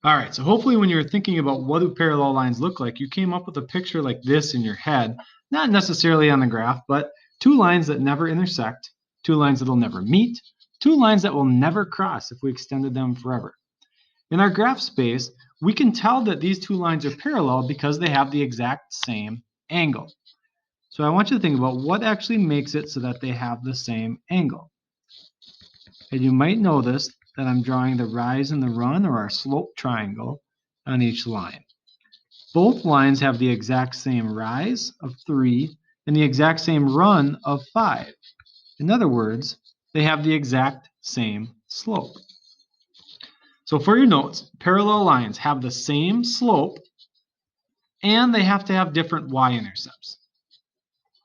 All right, so hopefully when you're thinking about what do parallel lines look like, you came up with a picture like this in your head, not necessarily on the graph, but two lines that never intersect, two lines that'll never meet, two lines that will never cross if we extended them forever. In our graph space, we can tell that these two lines are parallel because they have the exact same angle. So I want you to think about what actually makes it so that they have the same angle. And you might notice that I'm drawing the rise and the run, or our slope triangle, on each line. Both lines have the exact same rise of 3 and the exact same run of 5. In other words, they have the exact same slope. So for your notes, parallel lines have the same slope and they have to have different y-intercepts.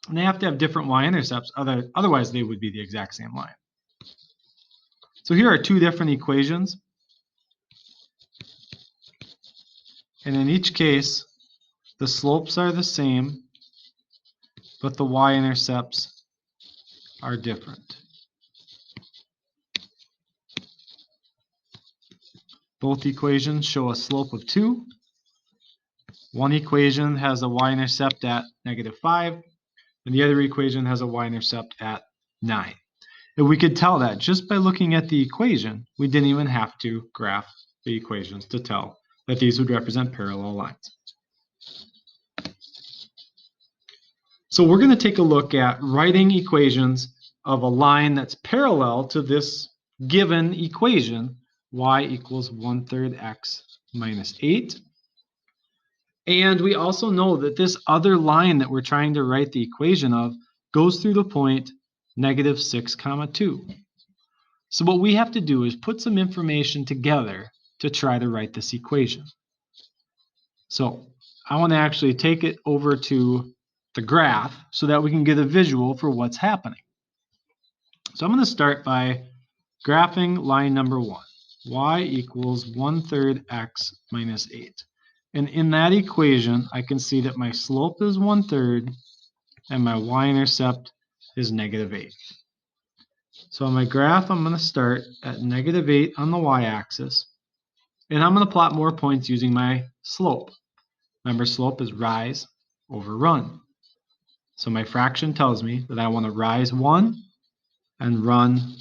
And they have to have different y-intercepts, otherwise they would be the exact same line. So here are two different equations. And in each case, the slopes are the same, but the y-intercepts are different. Both equations show a slope of 2. One equation has a y-intercept at -5, and the other equation has a y-intercept at 9. And we could tell that just by looking at the equation. We didn't even have to graph the equations to tell that these would represent parallel lines. So we're going to take a look at writing equations of a line that's parallel to this given equation, y equals 1/3 x minus 8. And we also know that this other line that we're trying to write the equation of goes through the point -6, 2. So what we have to do is put some information together to try to write this equation. So I want to actually take it over to the graph so that we can get a visual for what's happening. So I'm going to start by graphing line number 1, y equals 1/3 x minus 8. And in that equation, I can see that my slope is 1/3 and my y-intercept is -8. So on my graph, I'm going to start at -8 on the y-axis, and I'm going to plot more points using my slope. Remember, slope is rise over run. So my fraction tells me that I want to rise 1 and run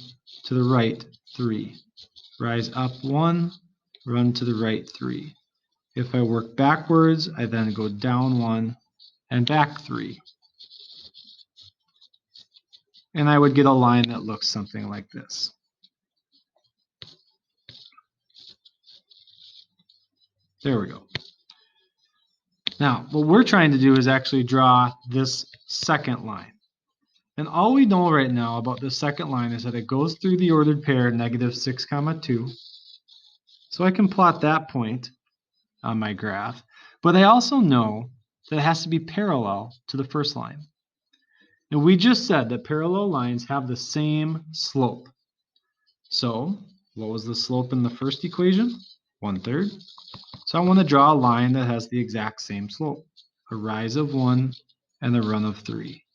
to the right 3. Rise up 1, run to the right 3. If I work backwards, I then go down 1 and back 3. And I would get a line that looks something like this. There we go. Now, what we're trying to do is actually draw this second line. And all we know right now about the second line is that it goes through the ordered pair -6, 2. So I can plot that point on my graph. But I also know that it has to be parallel to the first line. And we just said that parallel lines have the same slope. So what was the slope in the first equation? 1/3. So I want to draw a line that has the exact same slope, a rise of 1 and a run of 3.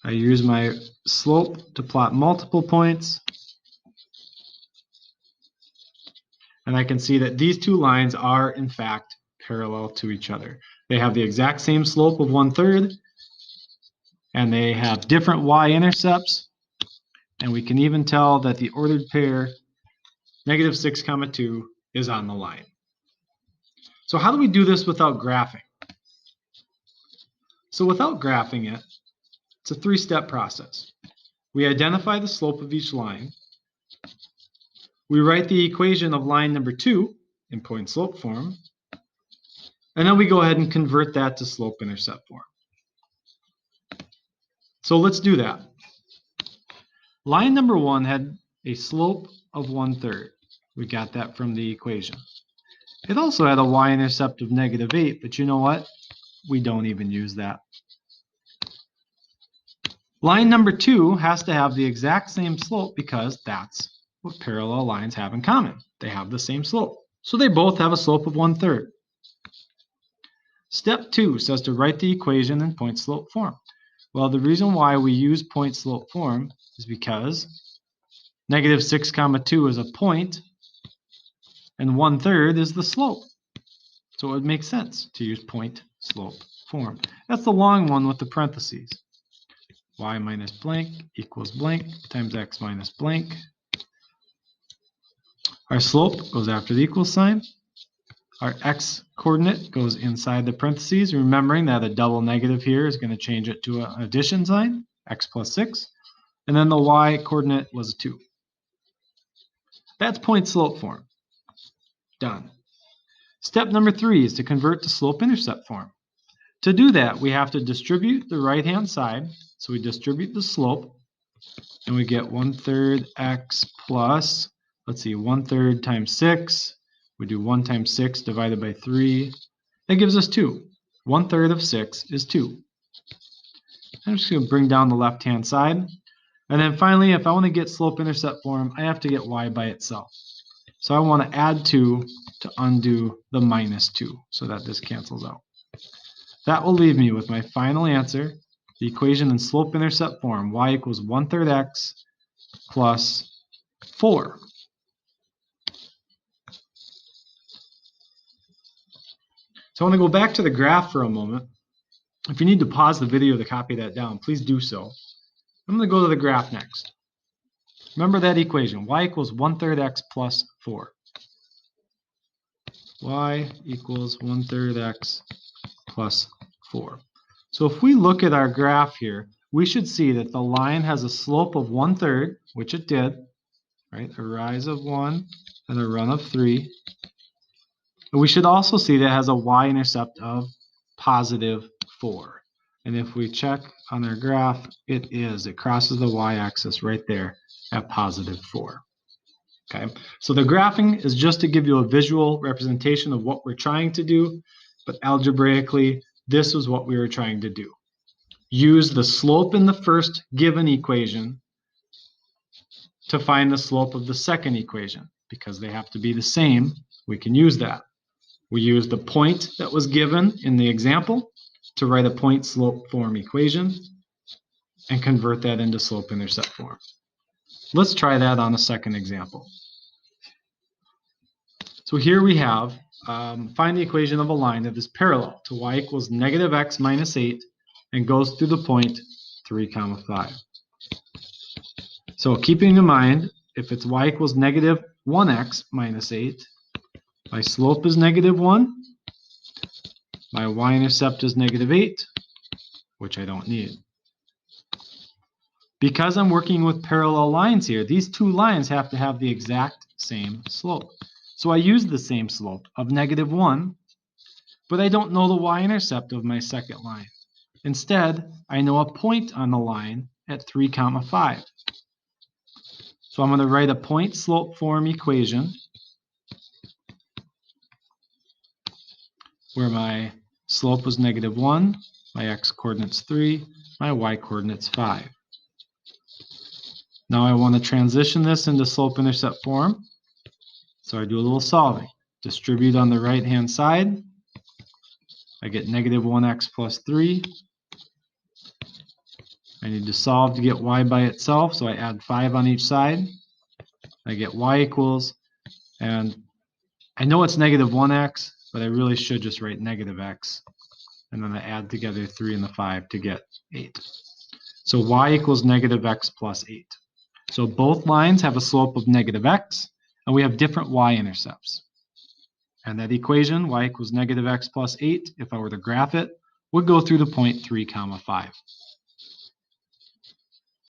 I use my slope to plot multiple points, and I can see that these two lines are in fact parallel to each other. They have the exact same slope of 1/3, and they have different y-intercepts, and we can even tell that the ordered pair -6, 2 is on the line. So how do we do this without graphing? So without graphing it, it's a 3-step process. We identify the slope of each line. We write the equation of line number 2 in point-slope form. And then we go ahead and convert that to slope-intercept form. So let's do that. Line number 1 had a slope of 1/3. We got that from the equation. It also had a y-intercept of -8, but you know what? We don't even use that. Line number 2 has to have the exact same slope because that's what parallel lines have in common. They have the same slope. So they both have a slope of 1/3. Step 2 says to write the equation in point-slope form. Well, the reason why we use point-slope form is because -6, 2 is a point, and 1/3 is the slope. So it would make sense to use point slope form. That's the long one with the parentheses. Y minus blank equals blank times x minus blank. Our slope goes after the equal sign. Our x coordinate goes inside the parentheses, remembering that a double negative here is going to change it to an addition sign, x plus 6. And then the y coordinate was 2. That's point slope form. Done. Step number 3 is to convert to slope-intercept form. To do that, we have to distribute the right-hand side. So we distribute the slope, and we get 1/3 x plus, let's see, 1/3 times 6. We do 1 times 6 divided by 3. That gives us 2. 1/3 of 6 is 2. I'm just going to bring down the left-hand side. And then finally, if I want to get slope-intercept form, I have to get y by itself. So I want to add 2 to undo the minus 2 so that this cancels out. That will leave me with my final answer, the equation in slope-intercept form, y equals 1/3 x plus 4. So I want to go back to the graph for a moment. If you need to pause the video to copy that down, please do so. I'm going to go to the graph next. Remember that equation, y equals 1/3 x plus 4. Y equals 1/3 x plus 4. So if we look at our graph here, we should see that the line has a slope of 1/3, which it did, right? A rise of 1 and a run of 3. And we should also see that it has a y-intercept of positive 4. And if we check on our graph, it crosses the y-axis right there at positive 4. Okay, so the graphing is just to give you a visual representation of what we're trying to do, but algebraically, this is what we were trying to do. Use the slope in the first given equation to find the slope of the second equation. Because they have to be the same, we can use that. We use the point that was given in the example to write a point slope form equation and convert that into slope-intercept form. Let's try that on a second example. So here we have, find the equation of a line that is parallel to y equals negative x minus 8 and goes through the point 3, 5. So keeping in mind, if it's y equals negative 1x minus 8, my slope is negative 1, my y-intercept is negative 8, which I don't need. Because I'm working with parallel lines here, these two lines have to have the exact same slope. So I use the same slope of negative 1, but I don't know the y-intercept of my second line. Instead, I know a point on the line at 3, 5. So I'm going to write a point slope form equation where my slope was negative 1, my x-coordinate's 3, my y-coordinate's 5. Now I want to transition this into slope-intercept form. So I do a little solving. Distribute on the right-hand side. I get negative 1x plus 3. I need to solve to get y by itself, so I add 5 on each side. I get y equals, and I know it's negative 1x, but I really should just write negative x. And then I add together 3 and the 5 to get 8. So y equals negative x plus 8. So both lines have a slope of negative x, and we have different y-intercepts. And that equation, y equals negative x plus 8, if I were to graph it, would go through the point 3, 5.